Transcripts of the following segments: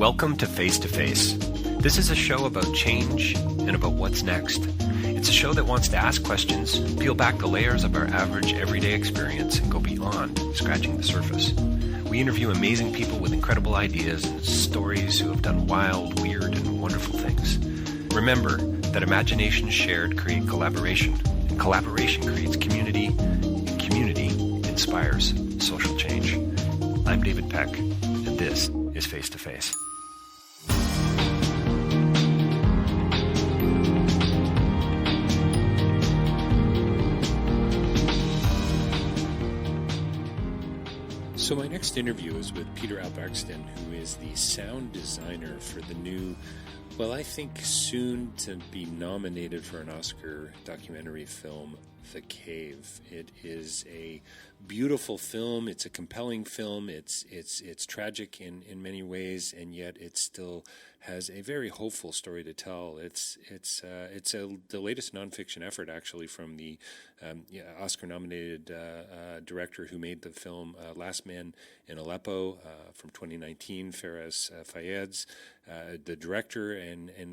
Welcome to Face2Face. This is a show about change and about what's next. It's a show that wants to ask questions, peel back the layers of our average everyday experience, and go beyond scratching the surface. We interview amazing people with incredible ideas and stories who have done wild, weird, and wonderful things. Remember that imagination shared creates collaboration, and collaboration creates community, and community inspires social change. I'm David Peck, and this is Face2Face. So my next interview is with Peter Albrechtsen, who is the sound designer for the new, well, I think soon to be nominated for an Oscar documentary film, The Cave. It is a beautiful film. It's a compelling film. It's tragic in many ways, and yet it still has a very hopeful story to tell. It's the latest nonfiction effort, actually, from the Oscar-nominated director who made the film Last Man in Aleppo from 2019, Feras Fayyad's the director,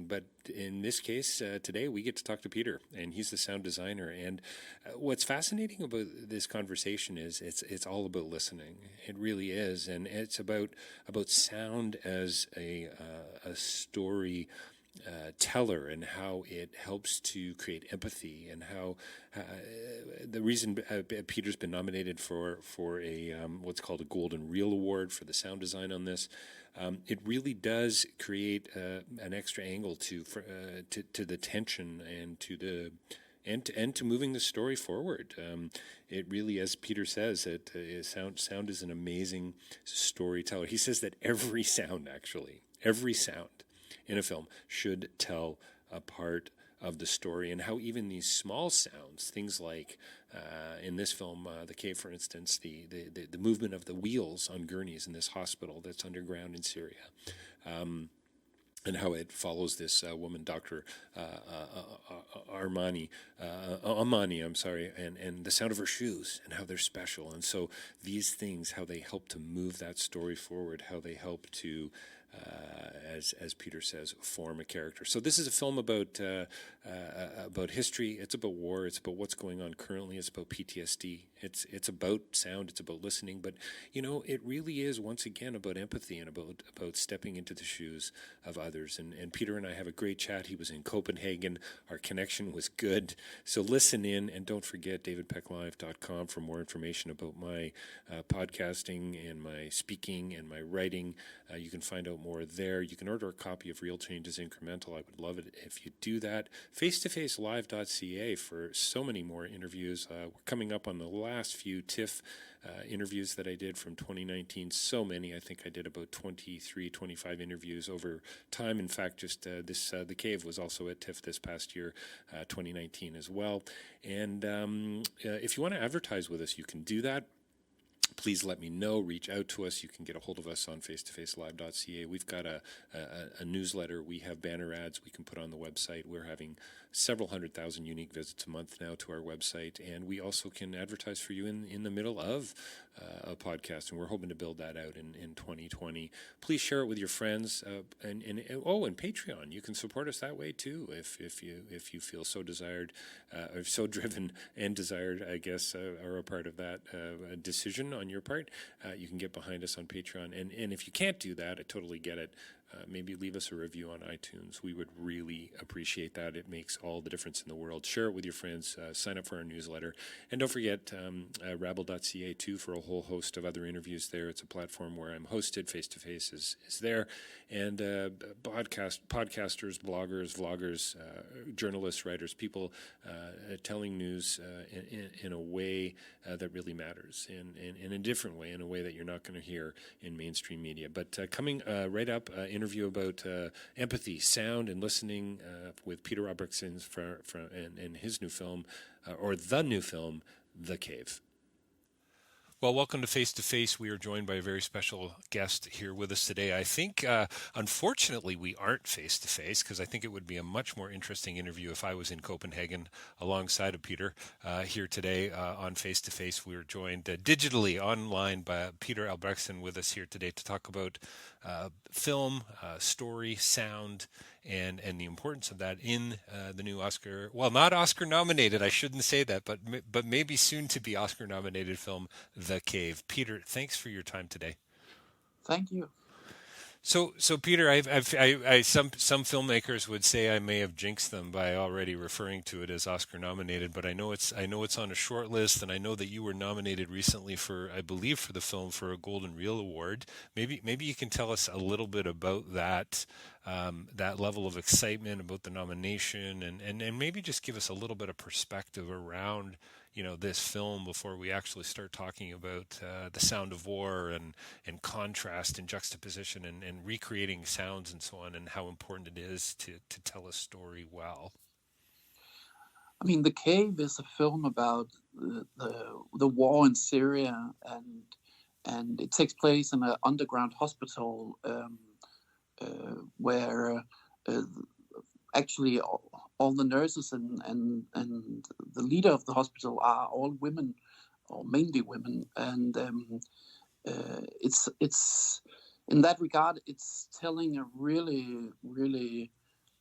but in this case today we get to talk to Peter, and he's the sound designer. And what's fascinating about this conversation is it's all about listening. It really is, and it's about sound as a story teller, and how it helps to create empathy, and how the reason Peter's been nominated for a what's called a Golden Reel Award for the sound design on this. It really does create an extra angle to the tension and to moving the story forward. It really, as Peter says, sound is an amazing storyteller. He says that every sound in a film should tell a part of the story, and how even these small sounds, things like in this film, The Cave, for instance, the movement of the wheels on gurneys in this hospital that's underground in Syria, and how it follows this woman, Dr. Amani, and the sound of her shoes, and how they're special. And so these things, how they help to move that story forward, how they help to as Peter says, form a character. So this is a film about history. It's about war. It's about what's going on currently. It's about PTSD. It's about sound. It's about listening. But it really is, once again, about empathy, and about stepping into the shoes of others. And Peter and I have a great chat. He was in Copenhagen. Our connection was good. So listen in, and don't forget davidpecklive.com for more information about my podcasting and my speaking and my writing. You can find out more there. You can order a copy of Real Change is Incremental. I would love it if you do that. Face2FaceLive.ca for so many more interviews. We're coming up on the last few TIFF interviews that I did from 2019. So many. I think I did about 23, 25 interviews over time. In fact, just The Cave was also at TIFF this past year, 2019 as well. And if you want to advertise with us, you can do that. Please let me know. Reach out to us. You can get a hold of us on face2facelive.ca. We've got a newsletter. We have banner ads we can put on the website. We're having several 100,000 unique visits a month now to our website, and we also can advertise for you in the middle of a podcast, and we're hoping to build that out in 2020. Please share it with your friends, and Patreon. You can support us that way too, if you feel so desired, or so driven and desired, I guess, are a part of that decision on your part. You can get behind us on Patreon, and if you can't do that, I totally get it. Maybe leave us a review on iTunes. We would really appreciate that. It makes all the difference in the world. Share it with your friends. Sign up for our newsletter. And don't forget rabble.ca too for a whole host of other interviews there. It's a platform where I'm hosted. Face2Face is there. And podcasters, bloggers, vloggers, journalists, writers, people telling news in a way that really matters, and in a different way, in a way that you're not going to hear in mainstream media. But coming right up, interview about empathy, sound, and listening with Peter Albrechtsen and his new film, or the new film, The Cave. Well, welcome to Face to Face. We are joined by a very special guest here with us today. I think, unfortunately, we aren't face to face because I think it would be a much more interesting interview if I was in Copenhagen alongside of Peter here today on Face to Face. We are joined digitally online by Peter Albrechtsen with us here today to talk about film, story, sound, and the importance of that in the new Oscar, well, not Oscar nominated, I shouldn't say that, but maybe soon to be Oscar nominated film, The Cave. Peter, thanks for your time today. Thank you. So Peter, some filmmakers would say I may have jinxed them by already referring to it as Oscar nominated, but I know it's on a short list, and I know that you were nominated recently for, I believe, for the film for a Golden Reel Award. Maybe you can tell us a little bit about that that level of excitement about the nomination, and maybe just give us a little bit of perspective around this film before we actually start talking about the sound of war and contrast and juxtaposition and recreating sounds and so on, and how important it is to tell a story well. I mean, The Cave is a film about the war in Syria, and it takes place in an underground hospital where actually all the nurses and the leader of the hospital are all women, or mainly women, and it's in that regard, it's telling a really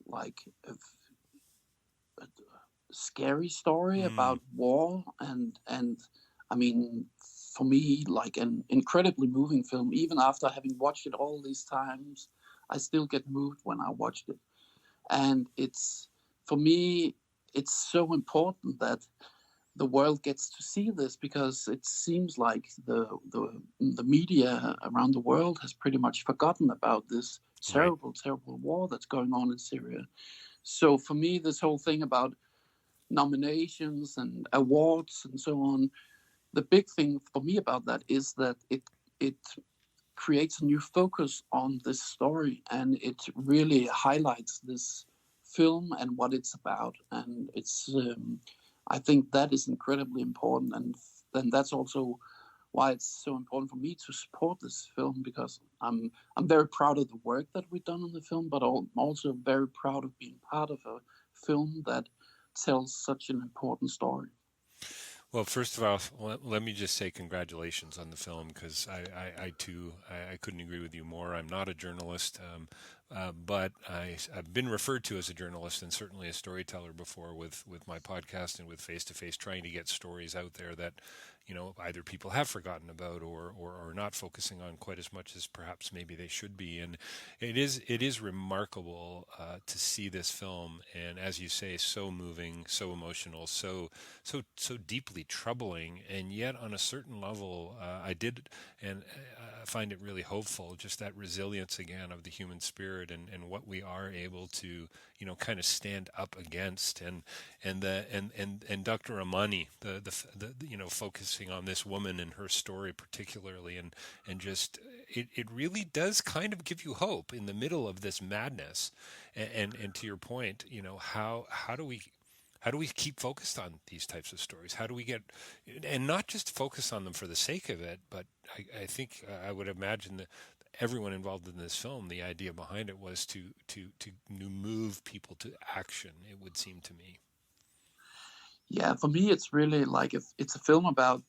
like a scary story about war, and I mean, for me, like an incredibly moving film. Even after having watched it all these times, I still get moved when I watched it. And it's, for me, it's so important that the world gets to see this, because it seems like the media around the world has pretty much forgotten about this terrible war that's going on in Syria. So for me, this whole thing about nominations and awards and so on, the big thing for me about that is that it creates a new focus on this story, and it really highlights this film and what it's about. And it's I think that is incredibly important, and then that's also why it's so important for me to support this film, because I'm very proud of the work that we've done on the film, but I'm also very proud of being part of a film that tells such an important story. Well, first of all, let me just say congratulations on the film, because I too, I couldn't agree with you more. I'm not a journalist, but I've been referred to as a journalist and certainly a storyteller before with my podcast and with Face to Face, trying to get stories out there that either people have forgotten about or are not focusing on quite as much as perhaps maybe they should be. And it is remarkable to see this film, and as you say, so moving, so emotional, so deeply troubling, and yet on a certain level, I did and find it really hopeful. Just that resilience again of the human spirit, and what we are able to kind of stand up against, and Dr. Amani, the focusing on this woman and her story particularly, and just it really does kind of give you hope in the middle of this madness, and to your point, how do we keep focused on these types of stories? How do we get, and not just focus on them for the sake of it, but I think I would imagine that everyone involved in this film, the idea behind it was to move people to action, it would seem to me. Yeah, for me, it's really like it's a film about,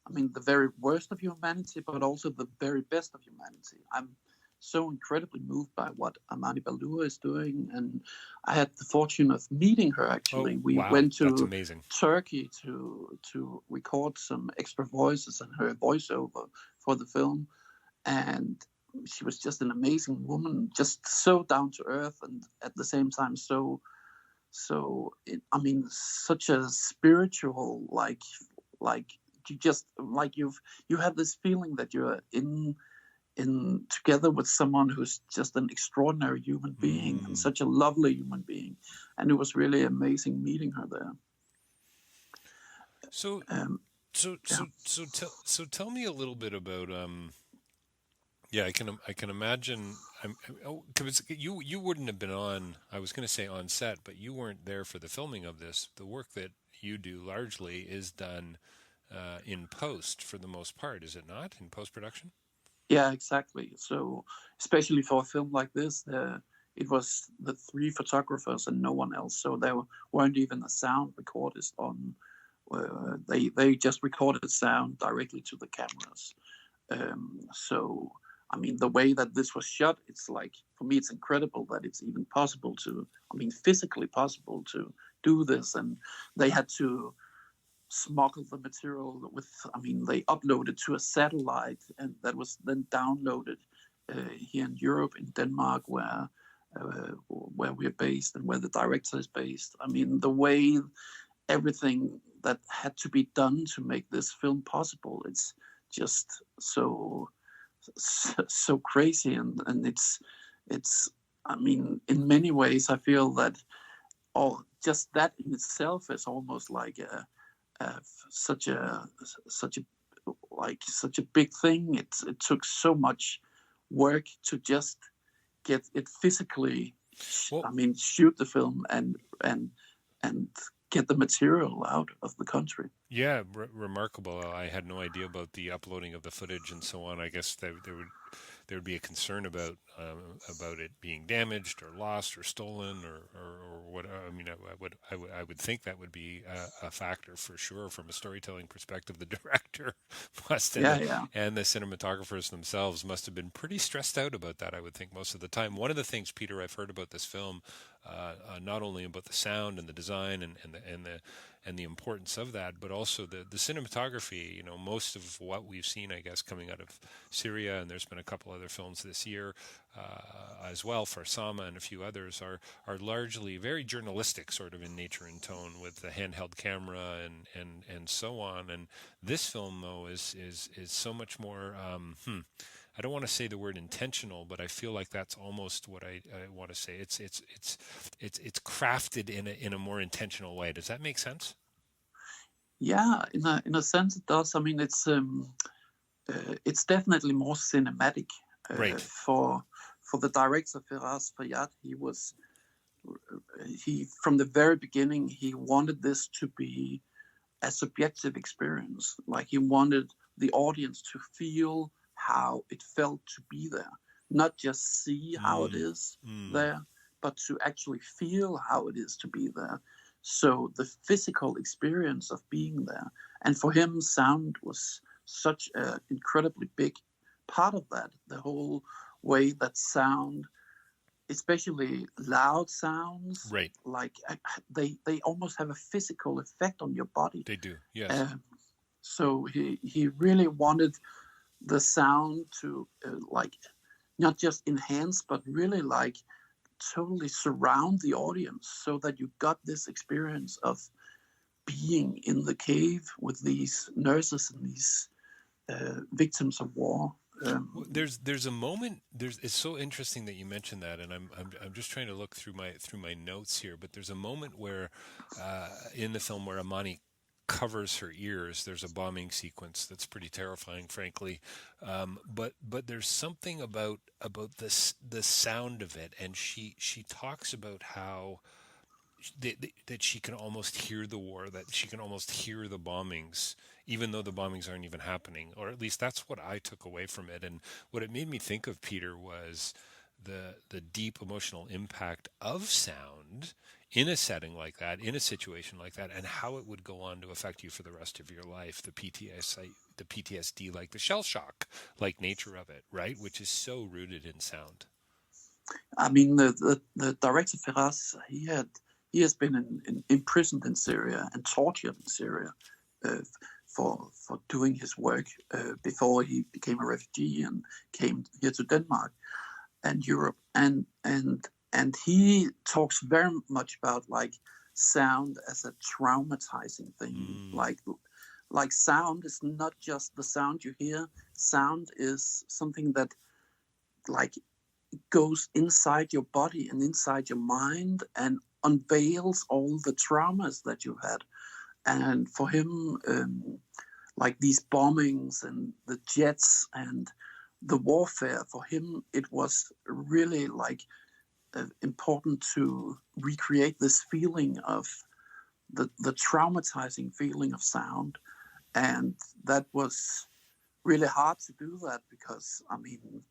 I mean, the very worst of humanity, but also the very best of humanity. I'm so incredibly moved by what Amani Ballour is doing, and I had the fortune of meeting her. Actually, we went to Turkey to record some extra voices and her voiceover for the film, and she was just an amazing woman, just so down to earth, and at the same time I mean, such a spiritual, like you just like you have this feeling that you're in together with someone who's just an extraordinary human being and such a lovely human being, and it was really amazing meeting her there. So tell me a little bit about I can imagine. Because you wouldn't have been on. I was going to say on set, but you weren't there for the filming of this. The work that you do largely is done in post for the most part, is it not? In post-production? Yeah, exactly. So especially for a film like this, it was the three photographers and no one else. So there weren't even a sound recordist on. They just recorded sound directly to the cameras. So I mean, the way that this was shot, it's like, for me, it's incredible that it's even possible to, I mean, physically possible to do this. And they had to smuggle the material with, I mean, they uploaded to a satellite, and that was then downloaded here in Europe, in Denmark, where we're based and where the director is based. I mean, the way everything that had to be done to make this film possible, it's just so crazy, and it's I mean, in many ways I feel that just that in itself is almost like such a big thing. It took so much work to just get it physically, I mean, shoot the film and get the material out of the country. Yeah, remarkable. I had no idea about the uploading of the footage and so on. I guess there would be a concern about it being damaged or lost or stolen or what. I mean, I would think that would be a factor for sure from a storytelling perspective. The director and the cinematographers themselves must have been pretty stressed out about that, I would think, most of the time. One of the things, Peter, I've heard about this film, not only about the sound and the design and the importance of that, but also the cinematography. You know, most of what we've seen, I guess, coming out of Syria, and there's been a couple other films this year as well, for Sama and a few others, are largely very journalistic, sort of in nature and tone, with the handheld camera and so on. And this film, though, is so much more. I don't want to say the word intentional, but I feel like that's almost what I want to say. It's crafted in a more intentional way. Does that make sense? Yeah, in a sense it does. I mean, it's definitely more cinematic. Right. For the director Feras Fayyad, he from the very beginning he wanted this to be a subjective experience. Like, he wanted the audience to feel how it felt to be there, not just see how it is there, but to actually feel how it is to be there. So the physical experience of being there, and for him, sound was such an incredibly big part of that. The whole way that sound, especially loud sounds, right, like they almost have a physical effect on your body. They do, yes. So he really wanted the sound to like not just enhance, but really like totally surround the audience, so that you got this experience of being in the cave with these nurses and these victims of war. There's a moment. It's so interesting that you mentioned that, and I'm just trying to look through my notes here. But there's a moment where in the film where Amani covers her ears. There's a bombing sequence that's pretty terrifying, frankly. But there's something about this the sound of it, and she talks about how that she can almost hear the war, that she can almost hear the bombings, even though the bombings aren't even happening, or at least that's what I took away from it. And what it made me think of, Peter, was the deep emotional impact of sound in a setting like that, in a situation like that, and how it would go on to affect you for the rest of your life. The PTSD, like the shell shock, like nature of it, right? Which is so rooted in sound. I mean, the director Feras, he has been imprisoned in Syria and tortured in Syria for doing his work before he became a refugee and came here to Denmark and Europe, and he talks very much about like sound as a traumatizing thing. Like sound is not just the sound you hear. Sound is something that like goes inside your body and inside your mind and unveils all the traumas that you had. And for him, like these bombings and the jets and the warfare, for him, it was really like important to recreate this feeling of the traumatizing feeling of sound. And that was really hard to do that because, I mean,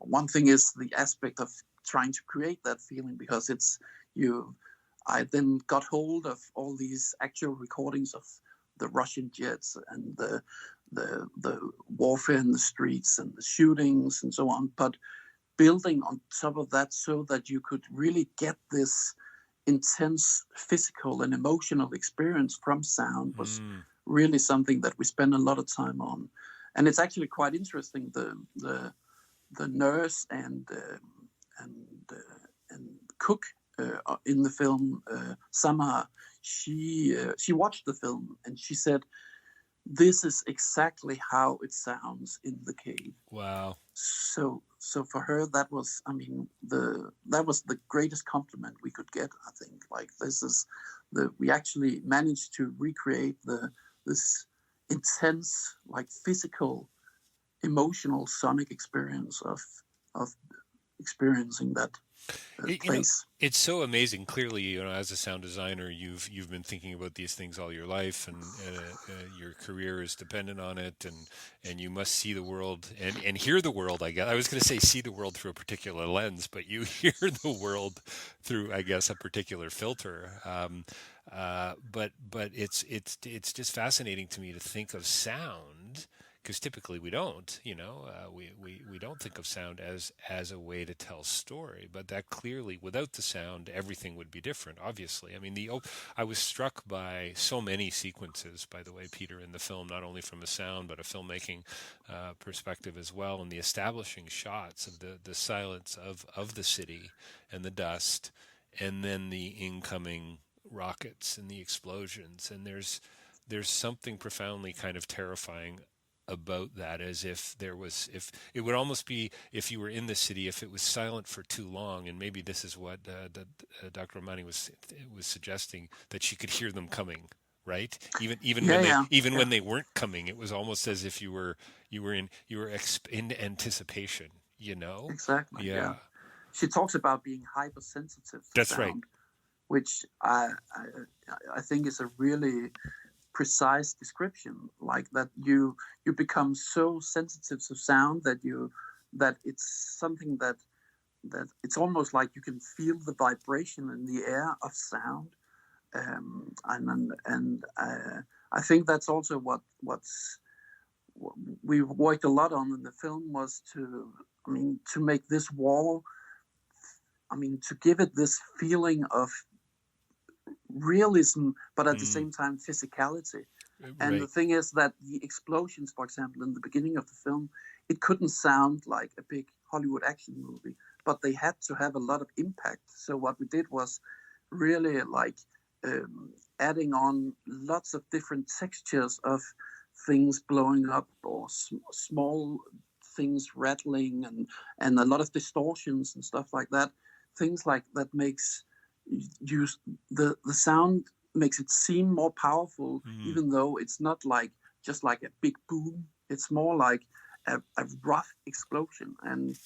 one thing is the aspect of trying to create that feeling, because I then got hold of all these actual recordings of the Russian jets and the warfare in the streets and the shootings and so on, but building on top of that so that you could really get this intense physical and emotional experience from sound was really something that we spent a lot of time on. And it's actually quite interesting. The nurse and cook in the film, Samaher, she watched the film and she said, "This is exactly how it sounds in the cave." Wow. So for her, that was, I mean, that was the greatest compliment we could get, I think. Like, we actually managed to recreate this intense, like, physical, emotional sonic experience of experiencing that place. It's so amazing. Clearly, as a sound designer, you've been thinking about these things all your life, and your career is dependent on it, and you must see the world and hear the world. I guess I was going to say see the world through a particular lens, but you hear the world through, I guess, a particular filter. But it's just fascinating to me to think of sound, because typically we don't, we don't think of sound as a way to tell story, but that clearly, without the sound, everything would be different, obviously. I mean, I was struck by so many sequences, by the way, Peter, in the film, not only from a sound, but a filmmaking perspective as well, and the establishing shots of the silence of the city and the dust, and then the incoming rockets and the explosions. And there's something profoundly kind of terrifying about that, as if it would almost be, if you were in the city, if it was silent for too long, and maybe this is what Dr. Amani was suggesting, that she could hear them coming, right? Even when they weren't coming, it was almost as if you were in anticipation, Exactly. Yeah. She talks about being hypersensitive to That's sound, right. which I think is a really precise description, like that you become so sensitive to sound that it's something that it's almost like you can feel the vibration in the air of sound, and I think that's also what we worked a lot on in the film, was to make this wall, to give it this feeling of realism, but at the same time physicality. And Right. the thing is that the explosions, for example, in the beginning of the film, it couldn't sound like a big Hollywood action movie, but they had to have a lot of impact. So what we did was really adding on lots of different textures of things blowing up, or small things rattling, and a lot of distortions and stuff like that. Things like that makes the sound makes it seem more powerful, even though it's not just like a big boom. It's more like a rough explosion, and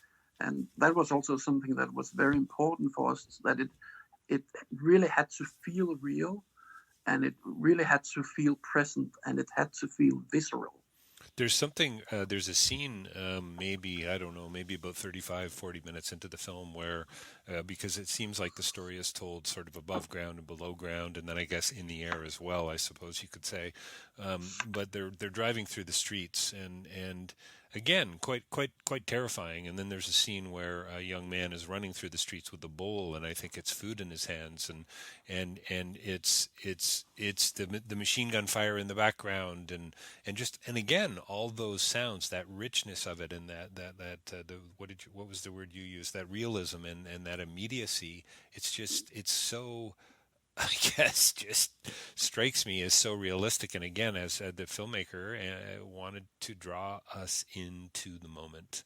that was also something that was very important for us, that it really had to feel real, and it really had to feel present, and it had to feel visceral. There's something, there's a scene, maybe, I don't know, maybe about 35, 40 minutes into the film where, because it seems like the story is told sort of above ground and below ground, and then I guess in the air as well, I suppose you could say. But they're driving through the streets, and again, quite terrifying. And then there's a scene where a young man is running through the streets with a bowl, and I think it's food in his hands, and it's the machine gun fire in the background, and again, all those sounds, that richness of it, and what was the word you used, that realism and that immediacy. It's so, I guess, just strikes me as so realistic. And again, as the filmmaker wanted to draw us into the moment.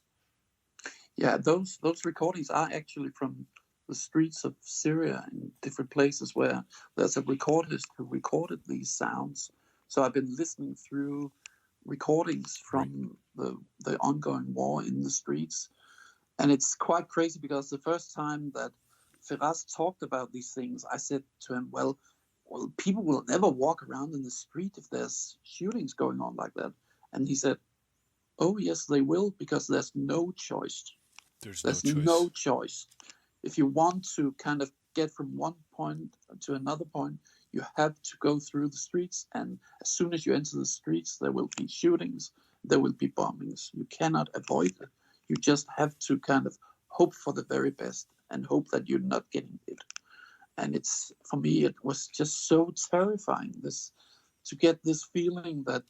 Yeah, those recordings are actually from the streets of Syria, in different places where there's a recordist who recorded these sounds. So I've been listening through recordings from the ongoing war in the streets. And it's quite crazy, because the first time that Feras talked about these things, I said to him, well, well, people will never walk around in the street if there's shootings going on like that. And he said, oh, yes, they will, because there's no choice. There's no choice. If you want to kind of get from one point to another point, you have to go through the streets. And as soon as you enter the streets, there will be shootings, there will be bombings. You cannot avoid it. You just have to kind of hope for the very best and hope that you're not getting hit. And it's, for me, it was just so terrifying, to get this feeling that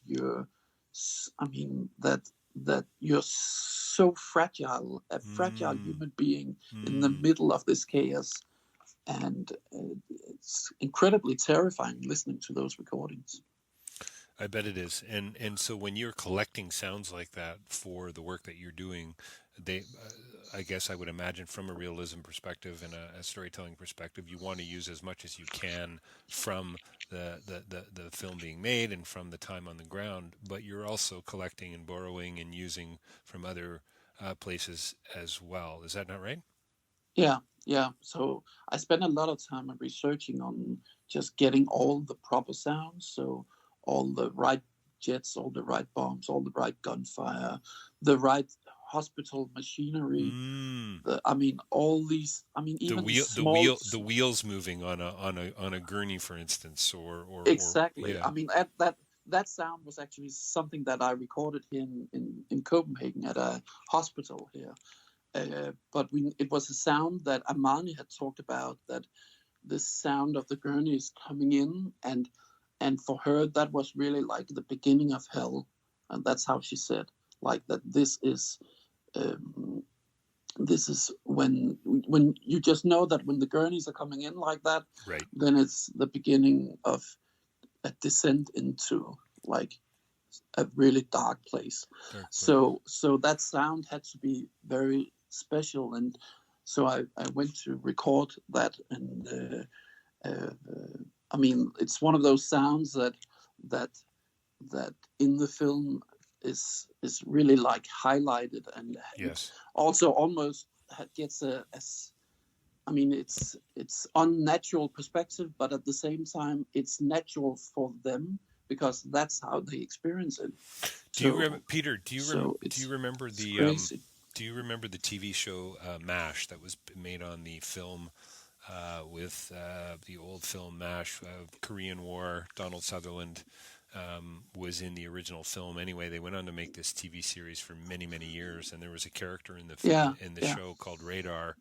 that you're so fragile, a fragile human being in the middle of this chaos. And it's incredibly terrifying listening to those recordings. I bet it is. And so when you're collecting sounds like that for the work that you're doing, I guess I would imagine from a realism perspective and a storytelling perspective, you want to use as much as you can from the film being made and from the time on the ground, but you're also collecting and borrowing and using from other places as well. Is that not right? Yeah. So I spent a lot of time researching on just getting all the proper sounds. So all the right jets, all the right bombs, all the right gunfire, the right hospital machinery. All these. Even the wheels moving on a gurney, for instance, or exactly. Yeah. That sound was actually something that I recorded in Copenhagen at a hospital here. But it was a sound that Amani had talked about, that the sound of the gurney is coming in, and for her that was really like the beginning of hell, and that's how she said, like, that this is when you just know that when the gurneys are coming in like that, right, then it's the beginning of a descent into like a really dark place. So that sound had to be very special, and so I went to record that, and it's one of those sounds that in the film is really like highlighted, and yes, also almost gets it's unnatural perspective, but at the same time it's natural for them because that's how they experience it. Peter? Do you remember the TV show MASH that was made on the film with the old film MASH, Korean War? Donald Sutherland was in the original film. Anyway, they went on to make this TV series for many, many years, and there was a character in the show called Radar,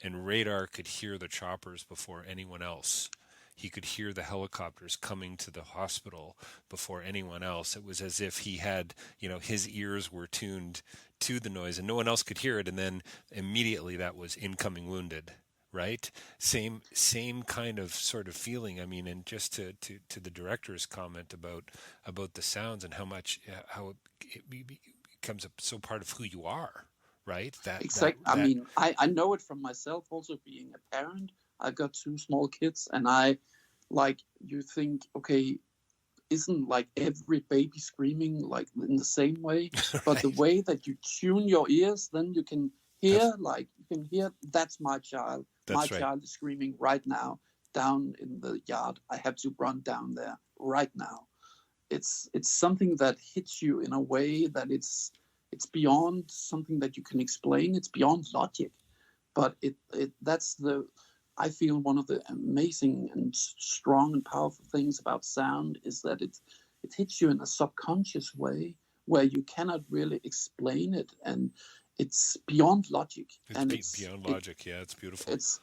and Radar could hear the choppers before anyone else. He could hear the helicopters coming to the hospital before anyone else. It was as if he had, his ears were tuned to the noise and no one else could hear it. And then immediately that was incoming wounded, right? Same kind of sort of feeling. And just to the director's comment about the sounds and how it becomes so part of who you are, right? Exactly. I know it from myself also, being a parent. I've got 2 small kids, and you think, okay, isn't like every baby screaming like in the same way? Right. But the way that you tune your ears, then you can hear, that's my child. That's my right. child is screaming right now down in the yard. I have to run down there right now. It's something that hits you in a way that it's beyond something that you can explain. It's beyond logic. But I feel one of the amazing and strong and powerful things about sound is that it hits you in a subconscious way where you cannot really explain it, and it's beyond logic. It's beyond logic. Yeah, it's beautiful. It's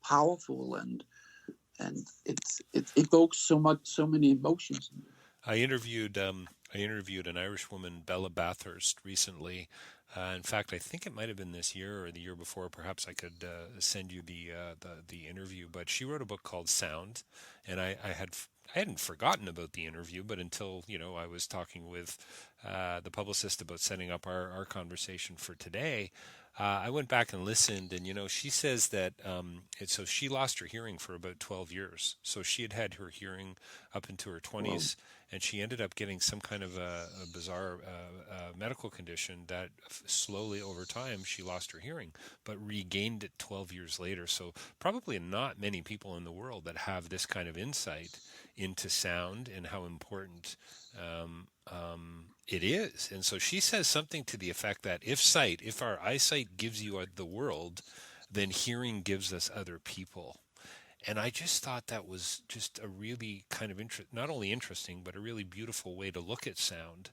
powerful, and it evokes so many emotions. I interviewed an Irish woman, Bella Bathurst, recently. In fact, I think it might have been this year or the year before. Perhaps I could send you the interview. But she wrote a book called Sound, and I hadn't forgotten about the interview, but until I was talking with the publicist about setting up our conversation for today, I went back and listened, and she says that so she lost her hearing for about 12 years. So she had her hearing up into her 20s. and she ended up getting some kind of a bizarre medical condition that slowly over time she lost her hearing, but regained it 12 years later. So probably not many people in the world that have this kind of insight into sound and how important it is. And so she says something to the effect that if our eyesight gives you the world, then hearing gives us other people. And I just thought that was just a really kind of not only interesting, but a really beautiful way to look at sound,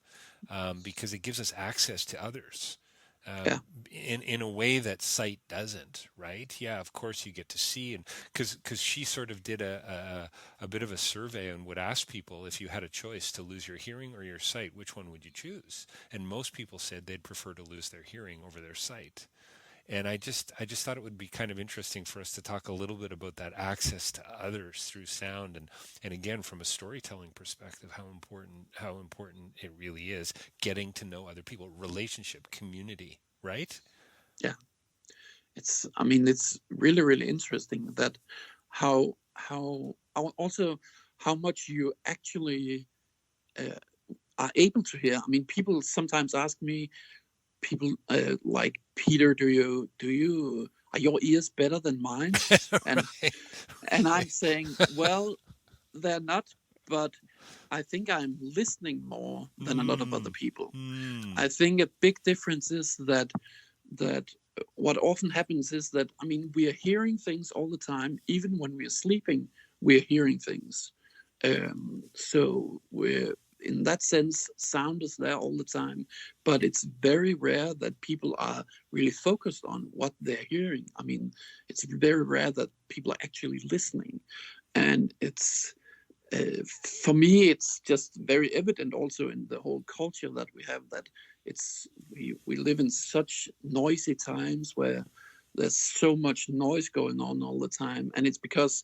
because it gives us access to others Yeah. in a way that sight doesn't, right? Yeah, of course you get to see, and because she sort of did a bit of a survey and would ask people, if you had a choice to lose your hearing or your sight, which one would you choose? And most people said they'd prefer to lose their hearing over their sight. And I just thought it would be kind of interesting for us to talk a little bit about that access to others through sound, and again from a storytelling perspective, how important it really is, getting to know other people, relationship, community, right? Yeah. It's really, really interesting that how also how much you actually are able to hear. I mean, people sometimes ask me, like, Peter, are your ears better than mine? And Right. and I'm saying, well, they're not, but I think I'm listening more than a lot of other people. I think a big difference is that what often happens is that, I mean, we are hearing things all the time. Even when we are sleeping, we're hearing things. So we're, in that sense, sound is there all the time, but it's very rare that people are really focused on what they're hearing. I mean, it's very rare that people are actually listening. And it's, for me, it's just very evident also in the whole culture that we have, that we live in such noisy times where there's so much noise going on all the time. And it's because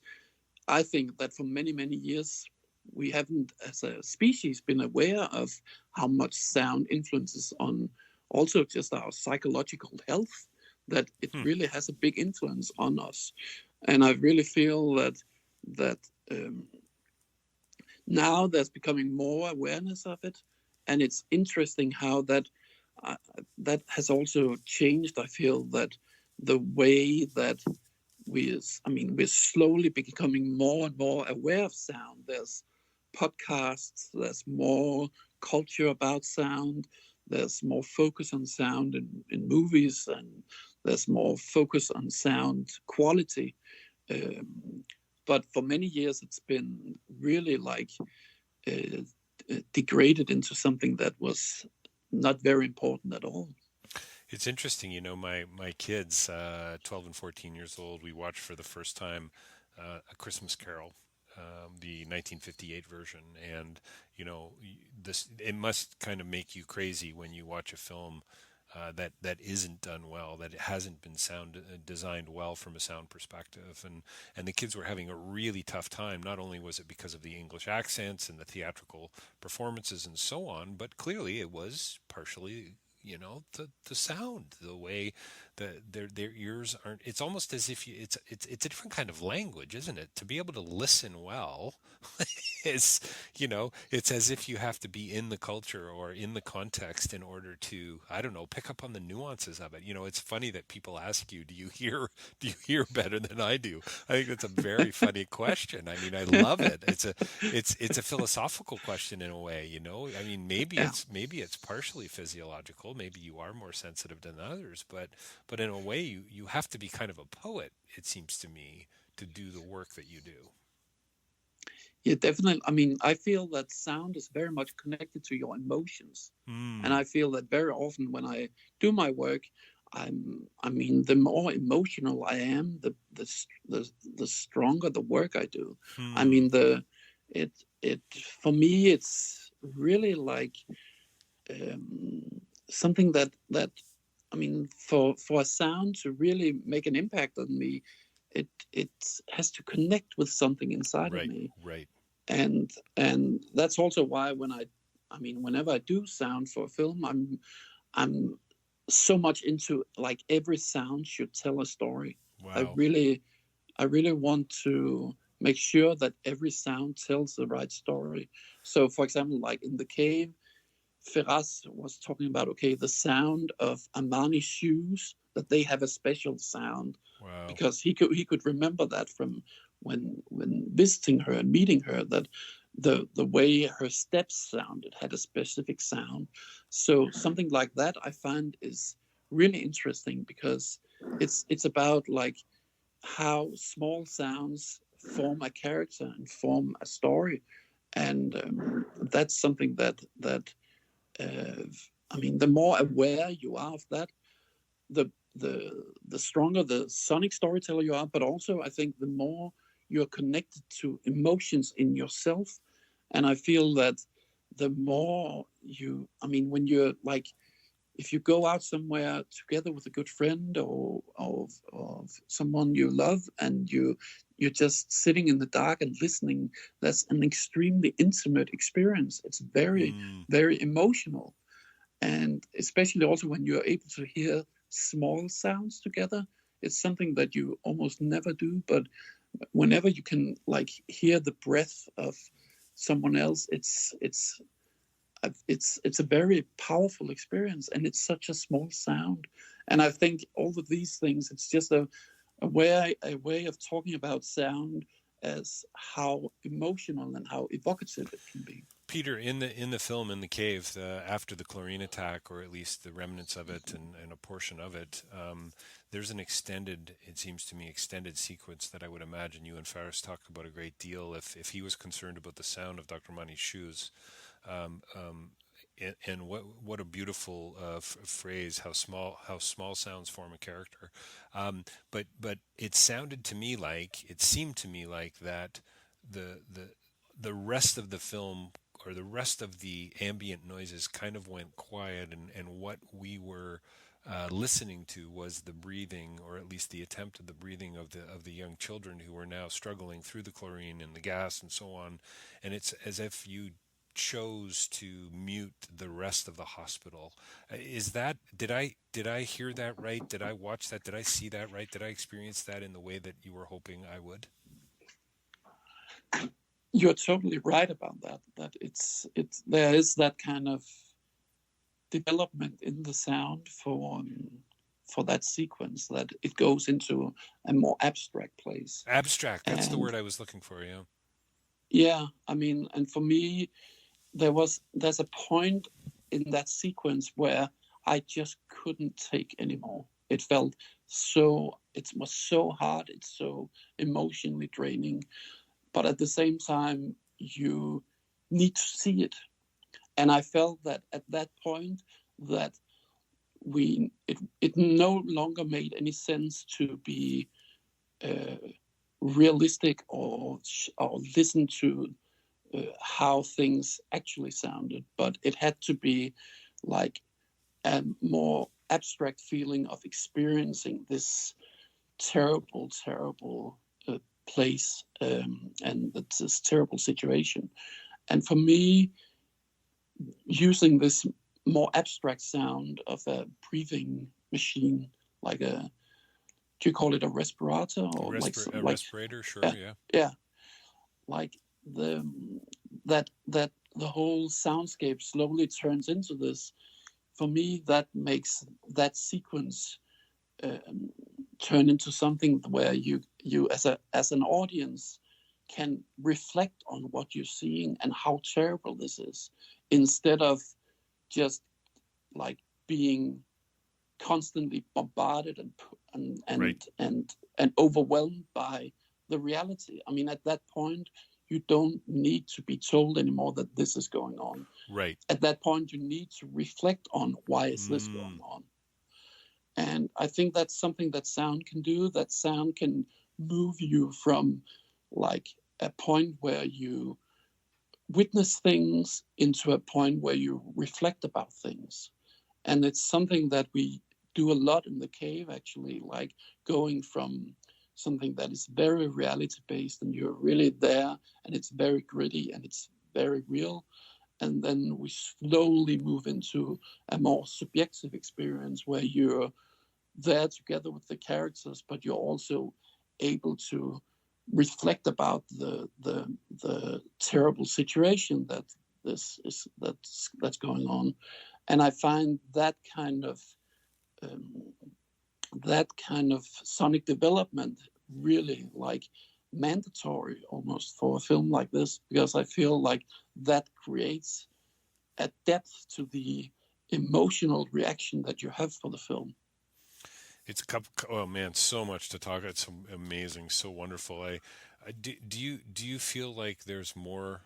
I think that for many, many years, we haven't, as a species, been aware of how much sound influences on also just our psychological health, that it really has a big influence on us. And I really feel that now there's becoming more awareness of it. And it's interesting how that has also changed. I feel that the way that we're slowly becoming more and more aware of sound. There's podcasts, there's more culture about sound, there's more focus on sound in movies, and there's more focus on sound quality. But for many years, it's been really degraded into something that was not very important at all. It's interesting, my kids, 12 and 14 years old, we watched for the first time A Christmas Carol, the 1958 version. And, it must kind of make you crazy when you watch a film that isn't done well, that it hasn't been designed well from a sound perspective. And the kids were having a really tough time. Not only was it because of the English accents and the theatrical performances and so on, but clearly it was partially the sound, the way their ears aren't. It's almost as if it's a different kind of language, isn't it? To be able to listen well, is it's as if you have to be in the culture or in the context in order to, I don't know, pick up on the nuances of it. It's funny that people ask you, do you hear better than I do? I think that's a very funny question. I mean, I love it. It's a philosophical question in a way. I mean, maybe it's partially physiological. Maybe you are more sensitive than others, but in a way, you have to be kind of a poet, it seems to me, to do the work that you do. Yeah, definitely. I mean, I feel that sound is very much connected to your emotions. And I feel that very often when I do my work, the more emotional I am, the stronger the work I do. I mean, for me, it's really like something that for a sound to really make an impact on me, it has to connect with something inside of me. Right. And that's also why whenever I do sound for a film, I'm so much into, every sound should tell a story. Wow. I really want to make sure that every sound tells the right story. So, for example, like in the cave, Feras was talking about, okay, the sound of Amani's shoes, that they have a special sound. Wow. Because he could remember that from when visiting her and meeting her, that the way her steps sounded had a specific sound. So something like that I find is really interesting, because it's about like how small sounds form a character and form a story, and that's something that I mean, the more aware you are of that, the stronger the sonic storyteller you are, but also I think the more you're connected to emotions in yourself. And I feel that the more I mean, when you're like, if you go out somewhere together with a good friend or someone you love, and you're just sitting in the dark and listening, that's an extremely intimate experience. It's very, very emotional. And especially also when you're able to hear small sounds together, it's something that you almost never do. But whenever you can like hear the breath of someone else, it's a very powerful experience, and it's such a small sound. And I think all of these things, it's just a way of talking about sound as how emotional and how evocative it can be. Peter, in the film, in the cave, after the chlorine attack, or at least the remnants of it and a portion of it, there's an extended sequence that I would imagine you and Feras talk about a great deal if he was concerned about the sound of Dr. Mani's shoes. And what a beautiful phrase, how small sounds form a character. But it seemed to me like that the rest of the film, or the rest of the ambient noises, kind of went quiet, and what we were listening to was the breathing, or at least the attempt of the breathing of the young children who were now struggling through the chlorine and the gas and so on. And it's as if you chose to mute the rest of the hospital. Did I hear that right? Did I watch that? Did I see that right? Did I experience that in the way that you were hoping I would? You're totally right about that. That there is that kind of development in the sound for that sequence, that it goes into a more abstract place. Abstract. That's the word I was looking for. Yeah. Yeah. I mean, and for me, there's a point in that sequence where I just couldn't take anymore. It was so hard. It's so emotionally draining. But at the same time, you need to see it. And I felt that at that point that it no longer made any sense to be realistic or listen to how things actually sounded. But it had to be like a more abstract feeling of experiencing this terrible, terrible place and this terrible situation. And for me, using this more abstract sound of a breathing machine, like do you call it a respirator, or respirator? Sure, yeah. Like that the whole soundscape slowly turns into this. For me, that makes that sequence turn into something where you as an audience can reflect on what you're seeing and how terrible this is, instead of just like being constantly bombarded and overwhelmed by the reality. I mean, at that point, you don't need to be told anymore that this is going on. Right. At that point, you need to reflect on why is this going on. And I think that's something that sound can do. That sound can move you from like a point where you witness things into a point where you reflect about things. And it's something that we do a lot in the cave, actually, like going from something that is very reality-based and you're really there and it's very gritty and it's very real. And then we slowly move into a more subjective experience where you're there together with the characters, but you're also able to reflect about the terrible situation that's going on. And I find that kind of sonic development really like mandatory almost for a film like this, because I feel like that creates a depth to the emotional reaction that you have for the film. It's oh man, so much to talk. It's amazing, so wonderful. Do you feel like there's more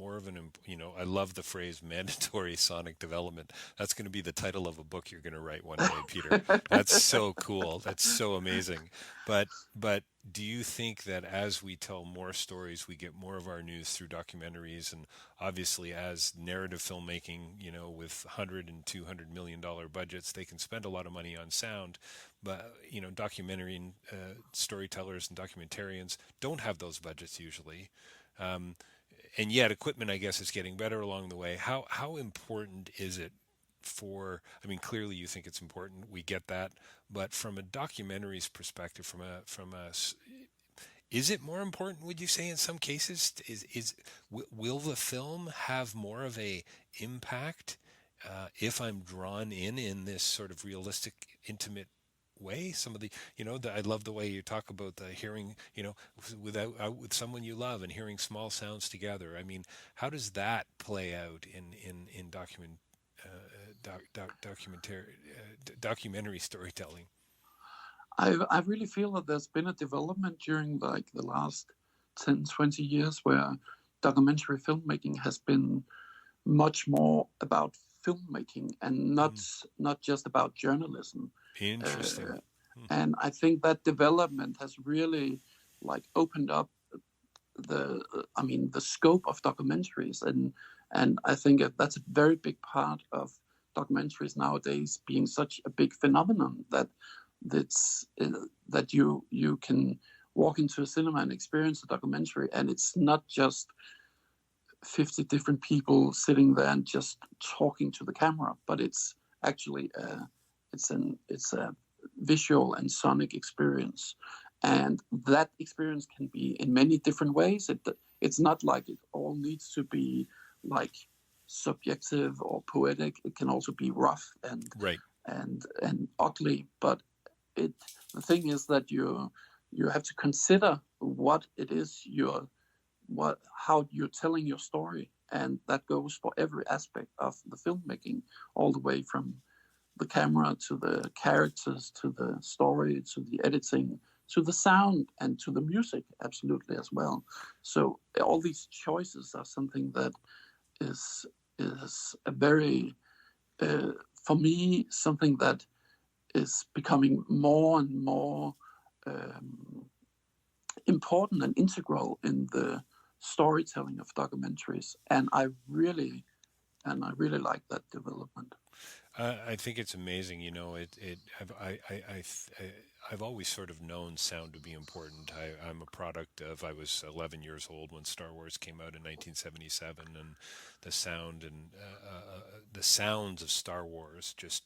of an, I love the phrase mandatory sonic development. That's going to be the title of a book you're going to write one day, Peter. That's so cool. That's so amazing. But do you think that as we tell more stories, we get more of our news through documentaries, and obviously as narrative filmmaking, with $100 and $200 million budgets, they can spend a lot of money on sound, but documentary storytellers and documentarians don't have those budgets usually. And yet equipment, I guess, is getting better along the way. How important is it clearly you think it's important, we get that, but from a documentary's perspective, is it more important, would you say, in some cases? Will the film have more of a impact if I'm drawn in this sort of realistic, intimate way? Some of the, I love the way you talk about the hearing, with someone you love and hearing small sounds together. I mean, how does that play out in documentary storytelling? I really feel that there's been a development during like the last 10, 20 years where documentary filmmaking has been much more about filmmaking and not just about journalism. Interesting. And I think that development has really like opened up the scope of documentaries, and I think that's a very big part of documentaries nowadays being such a big phenomenon that you can walk into a cinema and experience a documentary, and it's not just 50 different people sitting there and just talking to the camera, but it's actually it's a visual and sonic experience, and that experience can be in many different ways. It's not like it all needs to be like subjective or poetic. It can also be rough and ugly. But the thing is that you have to consider what it is how you're telling your story, and that goes for every aspect of the filmmaking, all the way from the camera to the characters to the story to the editing to the sound and to the music, absolutely as well. So all these choices are something that is a very for me something that is becoming more and more important and integral in the storytelling of documentaries, and I really like that development. I think it's amazing. I've always sort of known sound to be important. I'm a product of, I was 11 years old when Star Wars came out in 1977, and the sound and the sounds of Star Wars just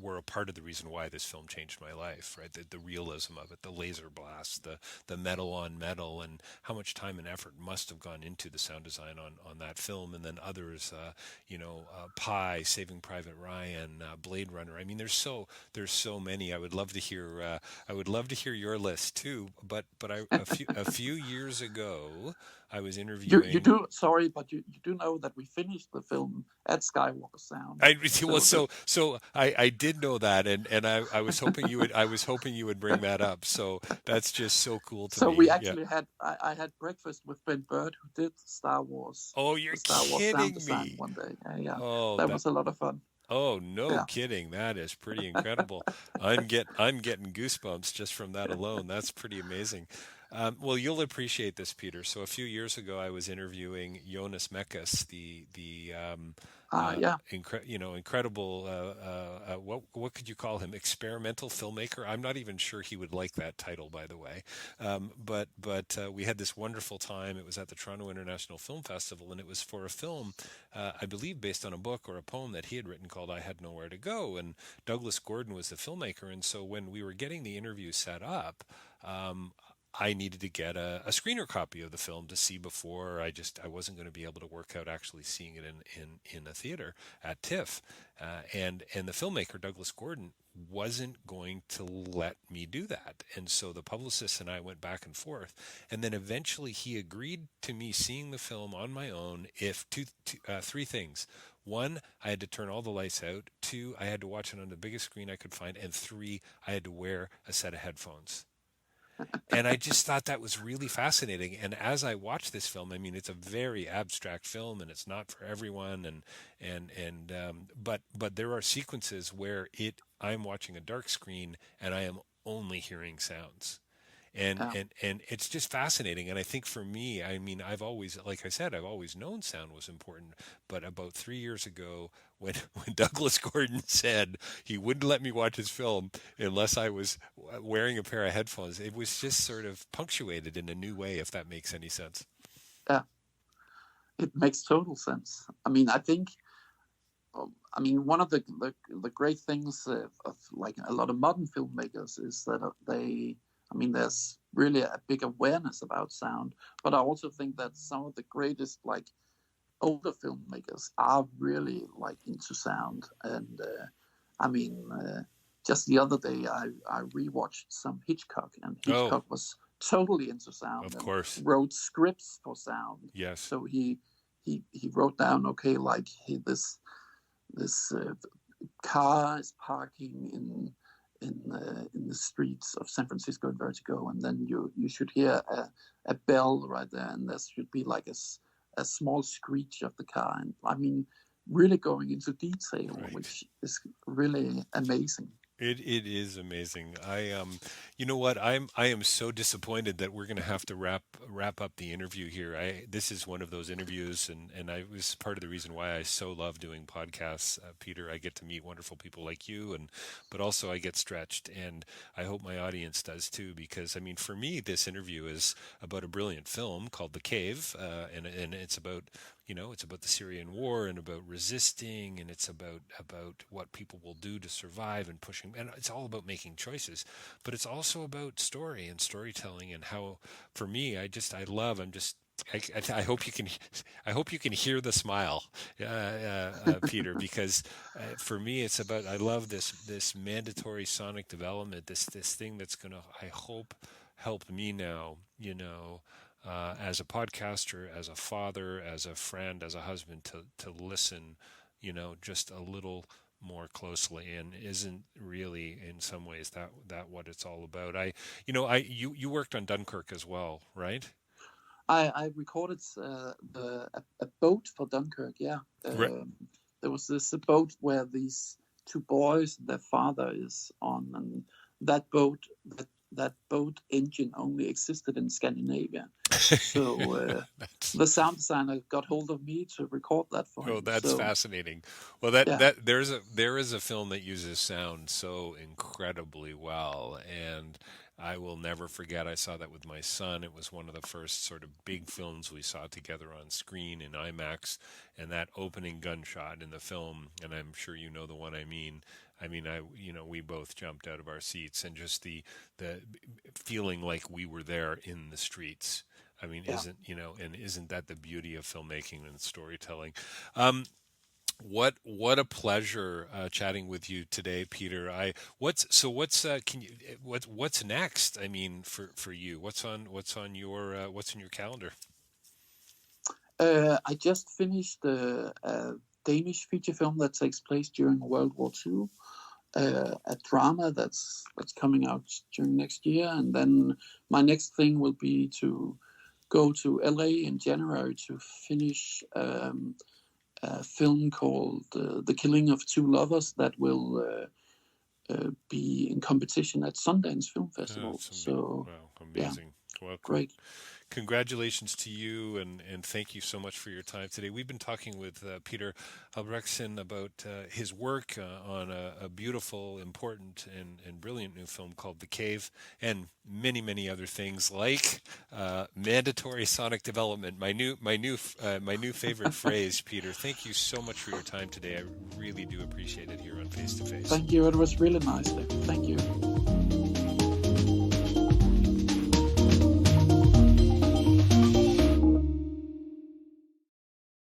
were a part of the reason why this film changed my life, right? The realism of it, the laser blasts, the metal on metal, and how much time and effort must have gone into the sound design on that film. And then others, Pi, Saving Private Ryan, Blade Runner. I mean, there's so many. I would love to hear your list too. But a few years ago, I was interviewing. You do, sorry, but you do know that we finished the film at Skywalker Sound. I did know that, and I was hoping you would bring that up. So that's just so cool to me. So we actually had I had breakfast with Ben Bird, who did Star Wars. Oh, you're Star Wars kidding sound me! design one day. Yeah. Oh, that was a lot of fun. Oh, no kidding! That is pretty incredible. I'm getting goosebumps just from that alone. That's pretty amazing. Well, you'll appreciate this, Peter. So a few years ago, I was interviewing Jonas Mekas, incredible. What could you call him? Experimental filmmaker. I'm not even sure he would like that title, by the way. But we had this wonderful time. It was at the Toronto International Film Festival, and it was for a film, I believe, based on a book or a poem that he had written called "I Had Nowhere to Go." And Douglas Gordon was the filmmaker. And so when we were getting the interview set up, I needed to get a screener copy of the film to see before I wasn't going to be able to work out actually seeing it in a theater at TIFF. And the filmmaker, Douglas Gordon, wasn't going to let me do that. And so the publicist and I went back and forth. And then eventually he agreed to me seeing the film on my own if three things. One, I had to turn all the lights out. Two, I had to watch it on the biggest screen I could find. And three, I had to wear a set of headphones. And I just thought that was really fascinating. And as I watched this film, I mean, it's a very abstract film, and it's not for everyone. But there are sequences where I'm watching a dark screen and I am only hearing sounds. And it's just fascinating. And I think for me, I mean, I've always known sound was important. But about 3 years ago, when Douglas Gordon said he wouldn't let me watch his film unless I was wearing a pair of headphones, it was just sort of punctuated in a new way, if that makes any sense. Yeah, it makes total sense. I mean, I think, one of the great things of like a lot of modern filmmakers is that there's really a big awareness about sound, but I also think that some of the greatest like older filmmakers are really like into sound. And just the other day I rewatched some Hitchcock, and Hitchcock was totally into sound. Of course, wrote scripts for sound. Yes. So he wrote down, okay, like this car is parking in the streets of San Francisco in Vertigo, and then you should hear a bell right there, and there should be like a small screech of the car, and I mean, really going into detail, right, which is really amazing. It is amazing. You know what? I am so disappointed that we're going to have to wrap up the interview here. This is one of those interviews, and I was part of the reason why I so love doing podcasts, Peter. I get to meet wonderful people like you, but also I get stretched, and I hope my audience does too. Because I mean, for me, this interview is about a brilliant film called The Cave, and it's about it's about the Syrian war and about resisting, and it's about what people will do to survive and pushing, and it's all about making choices, but it's also about story and storytelling, and how, for me, I hope you can hear the smile, Peter, because for me it's about, I love this mandatory sonic development, this thing that's going to, I hope, help me now, as a podcaster, as a father, as a friend, as a husband, to listen, just a little more closely, and isn't really in some ways that what it's all about. You worked on Dunkirk as well, right? I recorded a boat for Dunkirk. Yeah, there was this boat where these two boys, their father is on, and that boat engine only existed in Scandinavia. So the sound designer got hold of me to record that for him. Oh, that's fascinating. Well, there is a film that uses sound so incredibly well, and I will never forget. I saw that with my son. It was one of the first sort of big films we saw together on screen in IMAX, and that opening gunshot in the film, and I'm sure you know the one I mean, we both jumped out of our seats, and just the feeling like we were there in the streets. I mean, isn't that the beauty of filmmaking and storytelling? What a pleasure chatting with you today, Peter. What's next? I mean, for you, what's on your calendar? I just finished a Danish feature film that takes place during World War II, a drama that's coming out during next year, and then my next thing will be to go to LA in January to finish a film called The Killing of Two Lovers that will be in competition at Sundance Film Festival. Wow, amazing. Yeah, well, great. Congratulations to you, and thank you so much for your time today. We've been talking with Peter Albrechtsen about his work on a beautiful, important, and brilliant new film called The Cave, and many, many other things like mandatory sonic development. My new favorite phrase, Peter. Thank you so much for your time today. I really do appreciate it here on Face to Face. Thank you. It was really nice. Thank you.